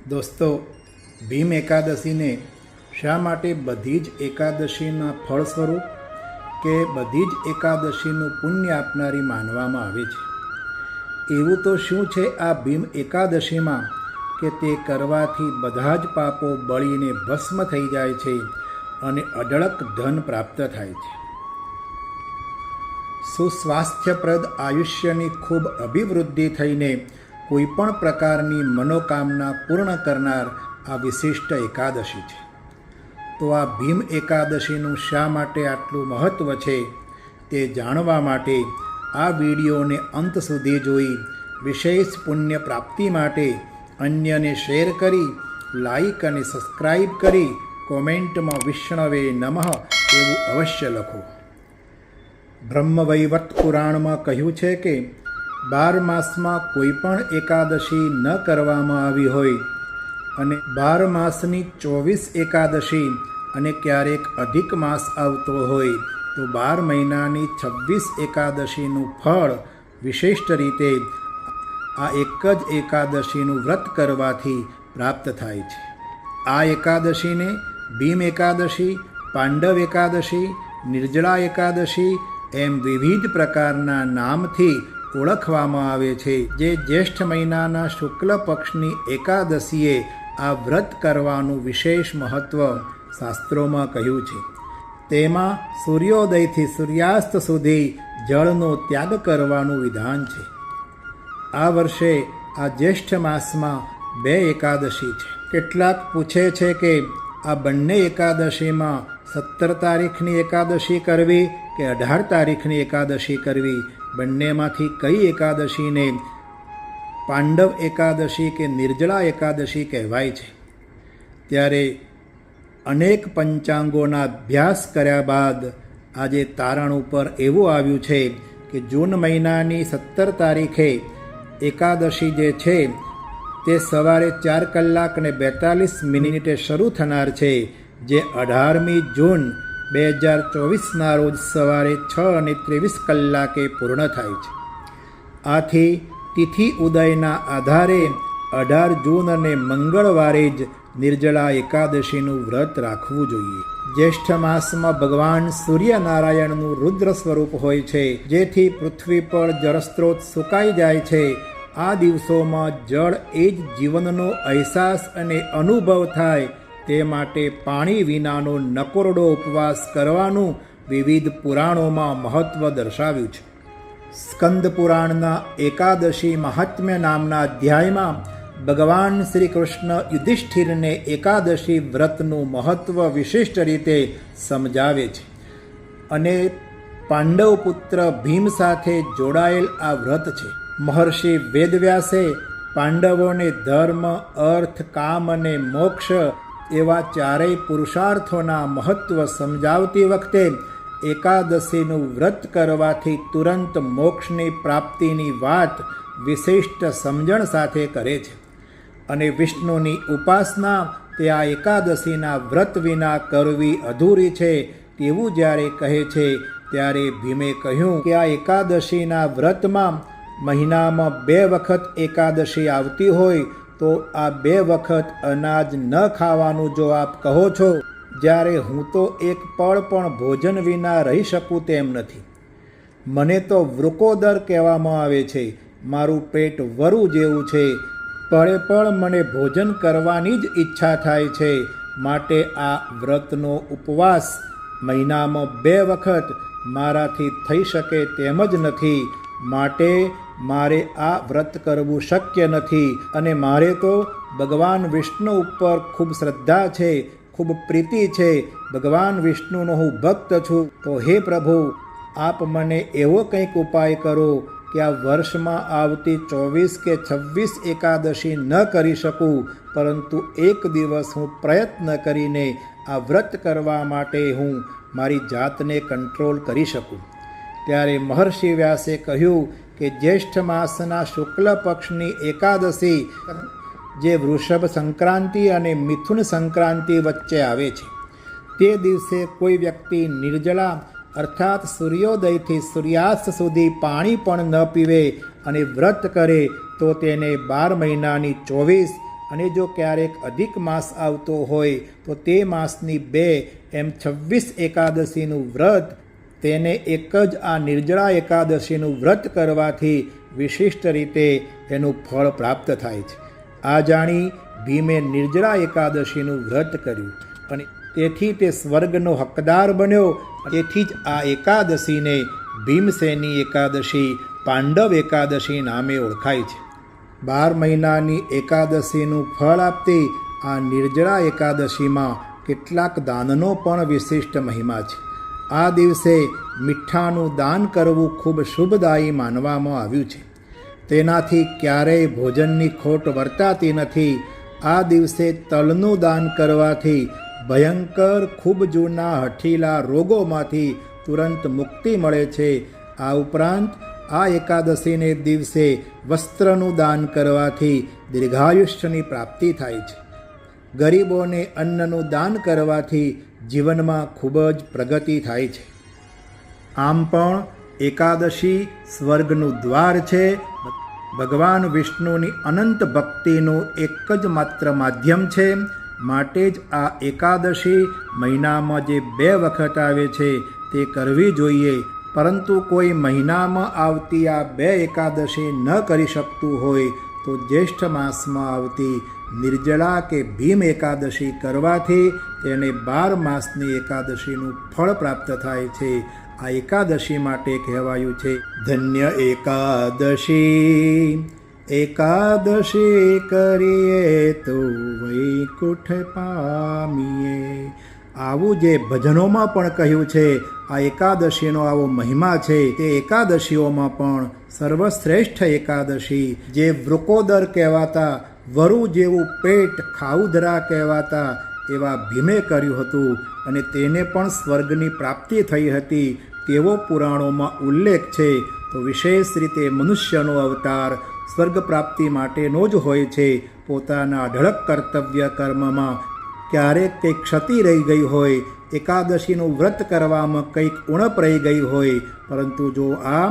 દોસ્તો, ભીમ એકાદશીને શા માટે બધી જ એકાદશીના ફળ સ્વરૂપ કે બધી જ એકાદશીનું પુણ્ય આપનારી માનવામાં આવે છે? એવું તો શું છે આ ભીમ એકાદશીમાં કે તે કરવાથી બધા જ પાપો બળીને ભસ્મ થઈ જાય છે અને અઢળક ધન પ્રાપ્ત થાય છે? સુસ્વાસ્થ્યપ્રદ આયુષ્યની ખૂબ અભિવૃદ્ધિ થઈને કોઈપણ પ્રકારની મનોકામના પૂર્ણ કરનાર આ વિશિષ્ટ એકાદશી છે. તો આ ભીમ એકાદશીનું શા માટે આટલું મહત્ત્વ છે તે જાણવા માટે આ વિડીયોને અંત સુધી જોઈ વિશેષ પુણ્ય પ્રાપ્તિ માટે અન્યને શેર કરી, લાઈક અને સબસ્ક્રાઈબ કરી કોમેન્ટમાં વિષ્ણવે નમઃ એવું અવશ્ય લખો. બ્રહ્મવૈવર્ત પુરાણમાં કહ્યું છે કે 12 માસમાં કોઈ પણ એકાદશી ન કરવામાં આવી હોય અને 12 માસની 24 એકાદશી અને ક્યારેક અધિક માસ આવતો હોય તો 12 મહિનાની 26 એકાદશીનું ફળ વિશિષ્ટ રીતે આ એક જ એકાદશીનું વ્રત કરવાથી પ્રાપ્ત થાય છે. આ એકાદશીને ભીમ એકાદશી, પાંડવ એકાદશી, નિર્જળા એકાદશી એમ વિવિધ પ્રકારના નામથી ઓળખવામાં આવે છે. જે જ્યેષ્ઠ મહિનાના શુક્લ પક્ષની એકાદશીએ આ વ્રત કરવાનું વિશેષ મહત્ત્વ શાસ્ત્રોમાં કહ્યું છે. તેમાં સૂર્યોદયથી સૂર્યાસ્ત સુધી જળનો ત્યાગ કરવાનું વિધાન છે. આ વર્ષે આ જ્યેષ્ઠ માસમાં 2 એકાદશી છે. કેટલાક પૂછે છે કે આ બંને એકાદશીમાં 17 તારીખની એકાદશી કરવી કે 18 તારીખની એકાદશી કરવી, બંનેમાંથી કઈ એકાદશીને પાંડવ એકાદશી કે નિર્જળા એકાદશી કહેવાય છે? ત્યારે અનેક પંચાંગોના અભ્યાસ કર્યા બાદ આજે તારણ ઉપર એવું આવ્યું છે કે જૂન મહિનાની 17 તારીખે એકાદશી જે છે તે સવારે 4 કલાક અને 42 મિનિટે શરૂ થનાર છે, જે 18મી જૂન 2024ના રોજ સવારે 6 અને 23 કલાકે પૂર્ણ થાય છે. આથી તિથિ ઉદયના આધારે 18 જૂન અને મંગળવારે જ નિર્જળા એકાદશીનું વ્રત રાખવું જોઈએ. જ્યેષ્ઠ માસમાં ભગવાન સૂર્યનારાયણનું રુદ્ર સ્વરૂપ હોય છે, જેથી પૃથ્વી પર જળસ્ત્રોત સુકાઈ જાય છે. આ દિવસોમાં જળ એ જ જીવનનો અહેસાસ અને અનુભવ થાય તે માટે પાણી વિનાનો નકોરડો ઉપવાસ કરવાનું વિવિધ પુરાણોમાં મહત્ત્વ દર્શાવ્યું છે. સ્કંદ પુરાણના એકાદશી મહાત્મ્ય નામના અધ્યાયમાં ભગવાન શ્રી કૃષ્ણ યુધિષ્ઠિરને એકાદશી વ્રતનું મહત્ત્વ વિશિષ્ટ રીતે સમજાવે છે અને પાંડવ પુત્ર ભીમ સાથે જોડાયેલ આ વ્રત છે. મહર્ષિ વેદવ્યાસે પાંડવોને ધર્મ, અર્થ, કામ અને મોક્ષ એવા 4 પુરુષાર્થોના મહત્ત્વ સમજાવતી વખતે એકાદશીનું વ્રત કરવાથી તુરંત મોક્ષની પ્રાપ્તિની વાત વિશિષ્ટ સમજણ સાથે કરે છે અને વિષ્ણુની ઉપાસના તે આ એકાદશીના વ્રત વિના કરવી અધૂરી છે તેવું જ્યારે કહે છે ત્યારે ભીમે કહ્યું કે આ એકાદશીના વ્રતમાં મહિનામાં 2 વખત એકાદશી આવતી હોય તો આ 2 વખત અનાજ ન ખાવાનું જો આપ કહો છો, જ્યારે હું તો એક પળ પણ ભોજન વિના રહી શકું તેમ નથી. મને તો વૃકોદર કહેવામાં આવે છે. મારું પેટ વરુ જેવું છે. પળે પળ મને ભોજન કરવાની જ ઈચ્છા થાય છે. માટે આ વ્રતનો ઉપવાસ મહિનામાં 2 વખત મારાથી થઈ શકે તેમ જ નથી. માટે મારે આ વ્રત કરવું શક્ય નથી અને મારે તો ભગવાન વિષ્ણુ ઉપર ખૂબ શ્રદ્ધા છે, ખૂબ પ્રીતિ છે. ભગવાન વિષ્ણુનો હું ભક્ત છું. તો હે પ્રભુ, આપ મને એવો કંઈક ઉપાય કરો કે આ વર્ષમાં આવતી 24 કે 26 એકાદશી ન કરી શકું, પરંતુ એક દિવસ હું પ્રયત્ન કરીને આ વ્રત કરવા માટે હું મારી જાતને કંટ્રોલ કરી શકું. ત્યારે મહર્ષિ વ્યાસે કહ્યું કે જ્યેષ્ઠ માસના શુક્લ પક્ષની એકાદશી જે વૃષભ સંક્રાંતિ અને મિથુન સંક્રાંતિ વચ્ચે આવે છે, તે દિવસે કોઈ વ્યક્તિ નિર્જળા અર્થાત સૂર્યોદયથી સૂર્યાસ્ત સુધી પાણી પણ ન પીવે અને વ્રત કરે તો તેને 12 મહિનાની 24 અને જો ક્યારેક અધિક માસ આવતો હોય તો તે માસની 2 એમ 26 એકાદશીનું વ્રત, તેને એક જ આ નિર્જળા એકાદશીનું વ્રત કરવાથી વિશિષ્ટ રીતે એનું ફળ પ્રાપ્ત થાય છે. આ જાણી ભીમે નિર્જળા એકાદશીનું વ્રત કર્યું અને તેથી તે સ્વર્ગનો હકદાર બન્યો. તેથી જ આ એકાદશીને ભીમસેની એકાદશી, પાંડવ એકાદશી નામે ઓળખાય છે. 12 મહિનાની એકાદશીનું ફળ આપતી આ નિર્જળા એકાદશીમાં કેટલાક દાનનો પણ વિશિષ્ટ મહિમા છે. આ દિવસે મીઠાનું દાન કરવું ખૂબ શુભદાયી માનવામાં આવ્યું છે. તેનાથી ક્યારેય ભોજનની ખોટ વર્તાતી નથી. આ દિવસે તલનું દાન કરવાથી ભયંકર ખૂબ જૂના હઠીલા રોગોમાંથી તુરંત મુક્તિ મળે છે. આ ઉપરાંત આ એકાદશીને દિવસે વસ્ત્રનું દાન કરવાથી દીર્ઘાયુષ્યની પ્રાપ્તિ થાય છે. ગરીબોને અન્નનું દાન કરવાથી જીવનમાં ખૂબ જ પ્રગતિ થાય છે. આમ પણ એકાદશી સ્વર્ગનું દ્વાર છે. ભગવાન વિષ્ણુની અનંત ભક્તિનું એક જ માત્ર માધ્યમ છે. માટે જ આ એકાદશી મહિનામાં જે 2 વખત આવે છે તે કરવી જોઈએ. પરંતુ કોઈ મહિનામાં આવતી આ 2 એકાદશી ન કરી શકતું હોય તો જ્યેષ્ઠ માસમાં આવતી નિર્જળા કે ભીમ એકાદશી કરવાથી તેને 12 માસની એકાદશીનું ફળ પ્રાપ્ત થાય છે. આ એકાદશી માટે કહેવાયું છે ધન્ય એકાદશી. એકાદશી કરીએ તો વૈકુંઠ પામીએ. આવું જે ભજનોમાં પણ કહ્યું છે, આ એકાદશીનો આવો મહિમા છે. તે એકાદશીઓમાં પણ સર્વશ્રેષ્ઠ એકાદશી, જે વૃકોદર કહેવાતા, વરુ જેવું પેટ ખાઉધરા કહેવાતા એવા ભીમે કર્યું હતું અને તેને પણ સ્વર્ગની પ્રાપ્તિ થઈ હતી તેવો પુરાણોમાં ઉલ્લેખ છે. તો વિશેષ રીતે મનુષ્યનો અવતાર સ્વર્ગ પ્રાપ્તિ માટેનો જ હોય છે. પોતાના અઢળક કર્તવ્ય કર્મમાં ક્યારેક કંઈક ક્ષતિ રહી ગઈ હોય, એકાદશીનું વ્રત કરવામાં કંઈક ઉણપ રહી ગઈ હોય, પરંતુ જો આ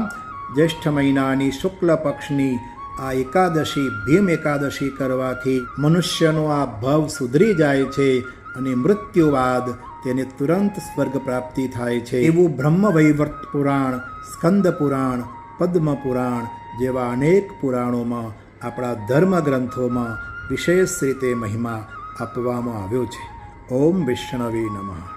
જ્યેષ્ઠ મહિનાની શુક્લ પક્ષની આ એકાદશી ભીમ એકાદશી કરવાથી મનુષ્યનો આ ભવ સુધરી જાય છે અને મૃત્યુ બાદ તેને તુરંત સ્વર્ગ પ્રાપ્તિ થાય છે. એવું બ્રહ્મવૈવર્ત પુરાણ, સ્કંદ પુરાણ, પદ્મ પુરાણ જેવા અનેક પુરાણોમાં, આપણા ધર્મ ગ્રંથોમાં વિશેષ રીતે મહિમા આપવામાં આવ્યો છે. ઓમ વિષ્ણવે નમઃ.